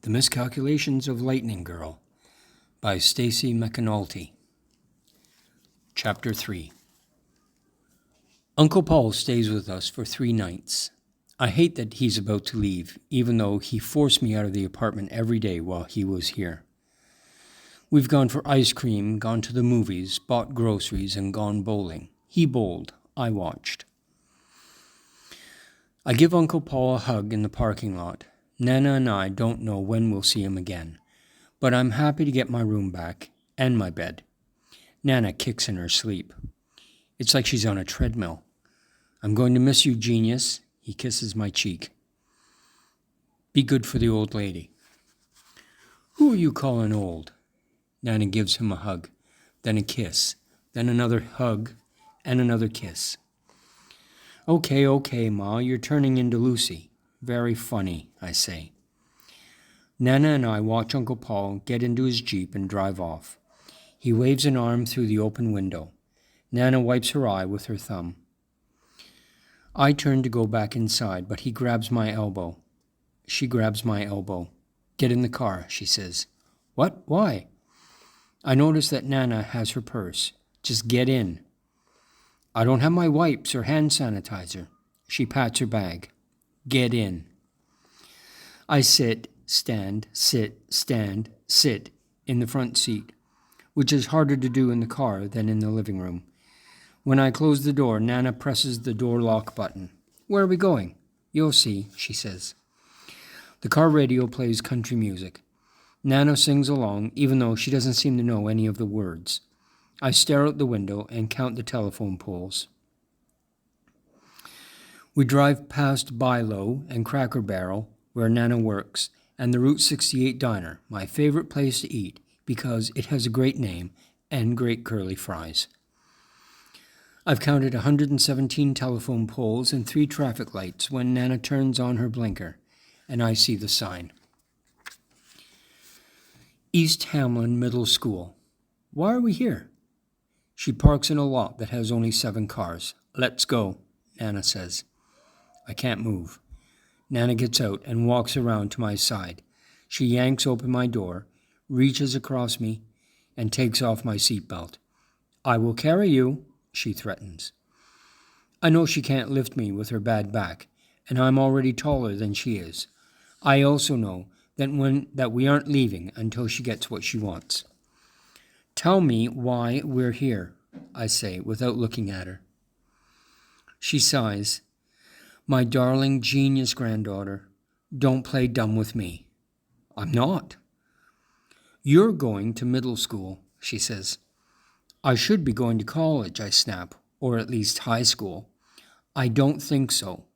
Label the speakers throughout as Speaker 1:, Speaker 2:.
Speaker 1: The Miscalculations of Lightning Girl by Stacy McAnulty. Chapter 3. Uncle Paul stays with us for 3 nights. I hate that he's about to leave, even though he forced me out of the apartment every day while he was here. We've gone for ice cream, gone to the movies, bought groceries, and gone bowling. He bowled. I watched. I give Uncle Paul a hug in the parking lot. Nana and I don't know when we'll see him again, but I'm happy to get my room back and my bed. Nana kicks in her sleep. It's like she's on a treadmill. I'm going to miss you, genius. He kisses my cheek. Be good for the old lady. Who are you calling old? Nana gives him a hug, then a kiss, then another hug, and another kiss. Okay, Ma, you're turning into Lucy. Very funny, I say. Nana and I watch Uncle Paul get into his Jeep and drive off. He waves an arm through the open window. Nana wipes her eye with her thumb. I turn to go back inside, but he grabs my elbow. She grabs my elbow. Get in the car, she says. What? Why? I notice that Nana has her purse. Just get in. I don't have my wipes or hand sanitizer. She pats her bag. Get in. I sit, stand in the front seat, which is harder to do in the car than in the living room. When I close the door, Nana presses the door lock button. Where are we going? You'll see, she says. The car radio plays country music. Nana sings along, even though she doesn't seem to know any of the words. I stare out the window and count the telephone poles. We drive past Bilo and Cracker Barrel, where Nana works, and the Route 68 Diner, my favorite place to eat because it has a great name and great curly fries. I've counted 117 telephone poles and 3 traffic lights when Nana turns on her blinker, and I see the sign. East Hamlin Middle School. Why are we here? She parks in a lot that has only 7 cars. Let's go, Nana says. I can't move. Nana gets out and walks around to my side. She yanks open my door, reaches across me, and takes off my seatbelt. I will carry you, she threatens. I know she can't lift me with her bad back, and I'm already taller than she is. I also know that we aren't leaving until she gets what she wants. Tell me why we're here, I say, without looking at her. She sighs. My darling genius granddaughter, don't play dumb with me. I'm not. You're going to middle school, she says. I should be going to college, I snap, or at least high school. I don't think so.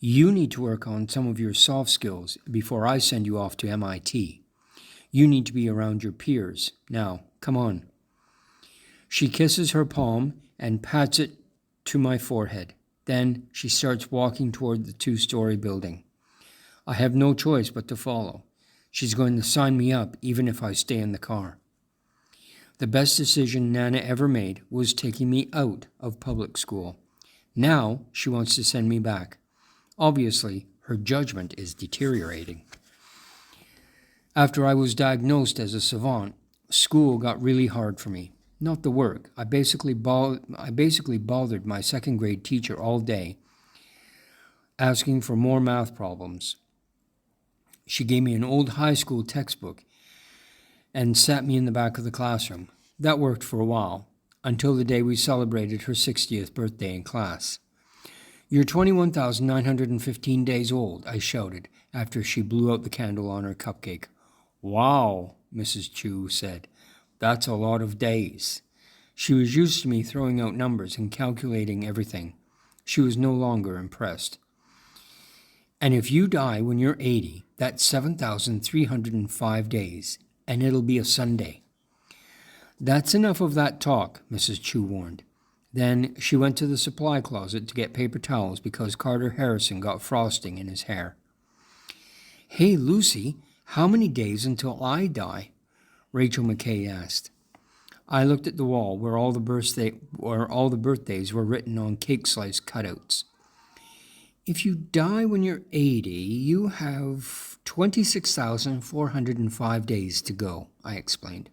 Speaker 1: You need to work on some of your soft skills before I send you off to MIT. You need to be around your peers. Now, come on. She kisses her palm and pats it to my forehead. Then she starts walking toward the 2-story building. I have no choice but to follow. She's going to sign me up even if I stay in the car. The best decision Nana ever made was taking me out of public school. Now she wants to send me back. Obviously, her judgment is deteriorating. After I was diagnosed as a savant, school got really hard for me. Not the work. I basically bothered my 2nd grade teacher all day, asking for more math problems. She gave me an old high school textbook and sat me in the back of the classroom. That worked for a while, until the day we celebrated her 60th birthday in class. You're 21,915 days old, I shouted after she blew out the candle on her cupcake. Wow, Mrs. Ch3 said. That's a lot of days. She was used to me throwing out numbers and calculating everything. She was no longer impressed. And if you die when you're 80, that's 7,305 days, and it'll be a Sunday. That's enough of that talk, Mrs. Ch3 warned. Then she went to the supply closet to get paper towels because Carter Harrison got frosting in his hair. Hey, Lucy, how many days until I die? Rachel McKay asked. I looked at the wall where all the birthdays were written on cake slice cutouts. If you die when you're 80, you have 26,405 days to go, I explained.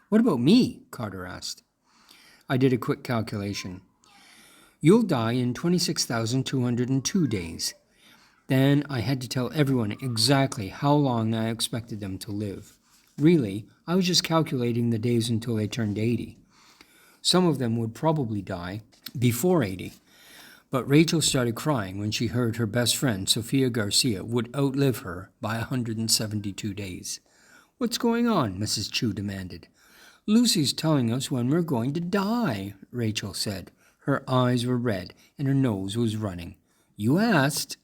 Speaker 1: What about me? Carter asked. I did a quick calculation. You'll die in 26,202 days. Then I had to tell everyone exactly how long I expected them to live. Really, I was just calculating the days until they turned 80. Some of them would probably die before 80. But Rachel started crying when she heard her best friend, Sofia Garcia, would outlive her by 172 days. What's going on? Mrs. Chu demanded. Lucy's telling us when we're going to die, Rachel said. Her eyes were red and her nose was running. You asked.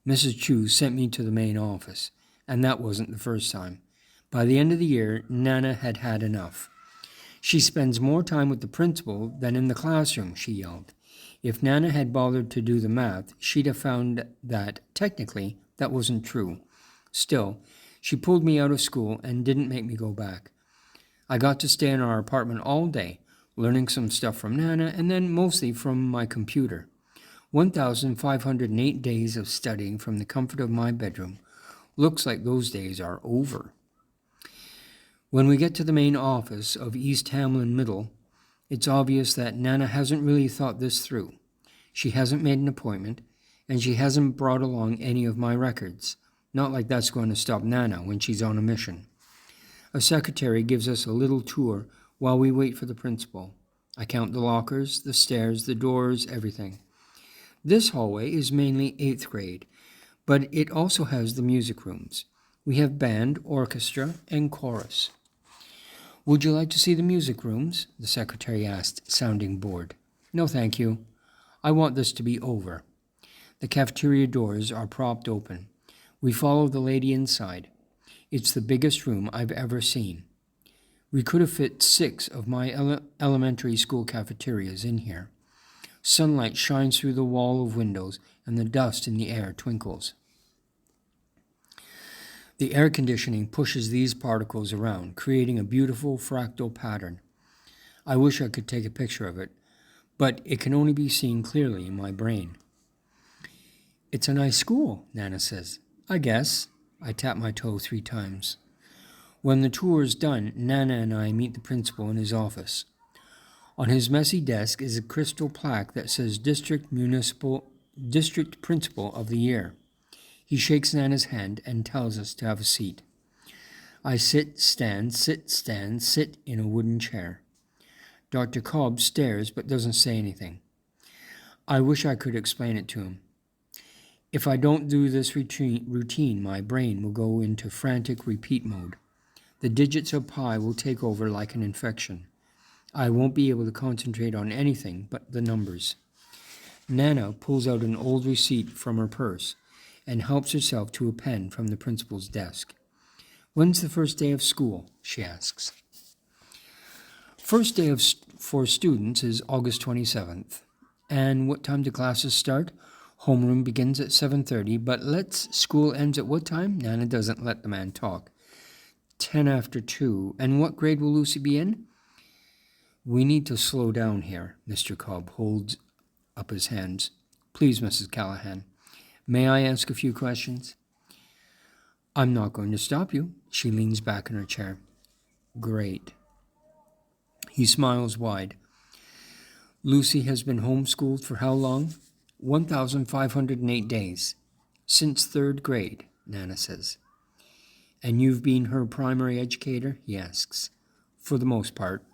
Speaker 1: Mrs. Chu sent me to the main office, and that wasn't the first time. By the end of the year, Nana had had enough. She spends more time with the principal than in the classroom, she yelled. If Nana had bothered to do the math, she'd have found that, technically, that wasn't true. Still, she pulled me out of school and didn't make me go back. I got to stay in our apartment all day, learning some stuff from Nana and then mostly from my computer. 1,508 days of studying from the comfort of my bedroom. Looks like those days are over. When we get to the main office of East Hamlin Middle, it's obvious that Nana hasn't really thought this through. She hasn't made an appointment, and she hasn't brought along any of my records. Not like that's going to stop Nana when she's on a mission. A secretary gives us a little tour while we wait for the principal. I count the lockers, the stairs, the doors, everything. This hallway is mainly 8th grade, but it also has the music rooms. We have band, orchestra, and chorus. Would you like to see the music rooms? The secretary asked, sounding bored. No, thank you. I want this to be over. The cafeteria doors are propped open. We follow the lady inside. It's the biggest room I've ever seen. We could have fit 6 of my elementary school cafeterias in here. Sunlight shines through the wall of windows, and the dust in the air twinkles. The air conditioning pushes these particles around, creating a beautiful fractal pattern. I wish I could take a picture of it, but it can only be seen clearly in my brain. It's a nice school, Nana says. I guess. I tap my toe 3 times. When the tour is done, Nana and I meet the principal in his office. On his messy desk is a crystal plaque that says District Principal of the Year. He shakes Nana's hand and tells us to have a seat. I sit, stand in a wooden chair. Dr. Cobb stares but doesn't say anything. I wish I could explain it to him. If I don't do this routine, my brain will go into frantic repeat mode. The digits of pi will take over like an infection. I won't be able to concentrate on anything but the numbers. Nana pulls out an old receipt from her purse and helps herself to a pen from the principal's desk. When's the first day of school? She asks. First day for students is August 27th. And what time do classes start? Homeroom begins at 7:30, but school ends at what time? Nana doesn't let the man talk. 10 after 2. And what grade will Lucy be in? We need to slow down here. Mr. Cobb holds up his hands. Please, Mrs. Callahan, may I ask a few questions? I'm not going to stop you. She leans back in her chair. Great. He smiles wide. Lucy has been homeschooled for how long? 1,508 days. Since 3rd grade, Nana says. And you've been her primary educator? He asks. For the most part.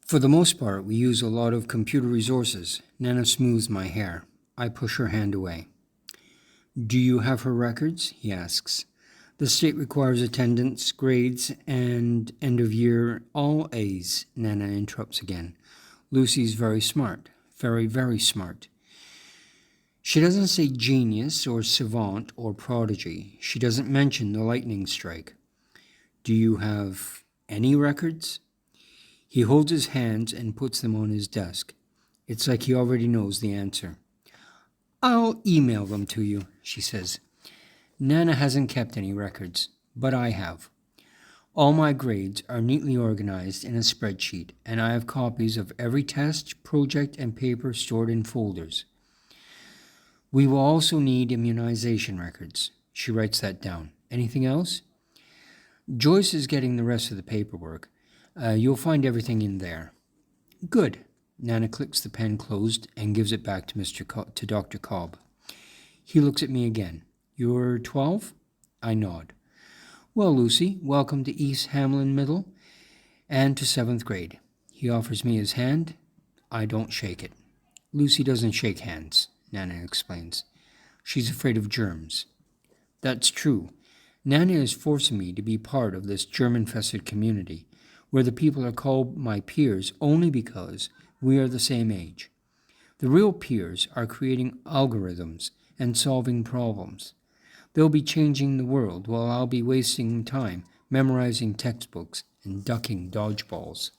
Speaker 1: For the most part, we use a lot of computer resources. Nana smooths my hair. I push her hand away. Do you have her records? He asks. The state requires attendance, grades, and end of year all A's, Nana interrupts again. Lucy's very smart. Very, very smart. She doesn't say genius or savant or prodigy. She doesn't mention the lightning strike. Do you have any records? He holds his hands and puts them on his desk. It's like he already knows the answer. I'll email them to you, she says. Nana hasn't kept any records, but I have. All my grades are neatly organized in a spreadsheet, and I have copies of every test, project, and paper stored in folders. We will also need immunization records. She writes that down. Anything else? Joyce is getting the rest of the paperwork. You'll find everything in there. Good. Nana clicks the pen closed and gives it back to Dr. Cobb. He looks at me again. You're 12? I nod. Well, Lucy, welcome to East Hamlin Middle and to 7th grade. He offers me his hand. I don't shake it. Lucy doesn't shake hands, Nana explains. She's afraid of germs. That's true. Nana is forcing me to be part of this germ-infested community, where the people are called my peers only because we are the same age. The real peers are creating algorithms and solving problems. They'll be changing the world while I'll be wasting time memorizing textbooks and ducking dodgeballs.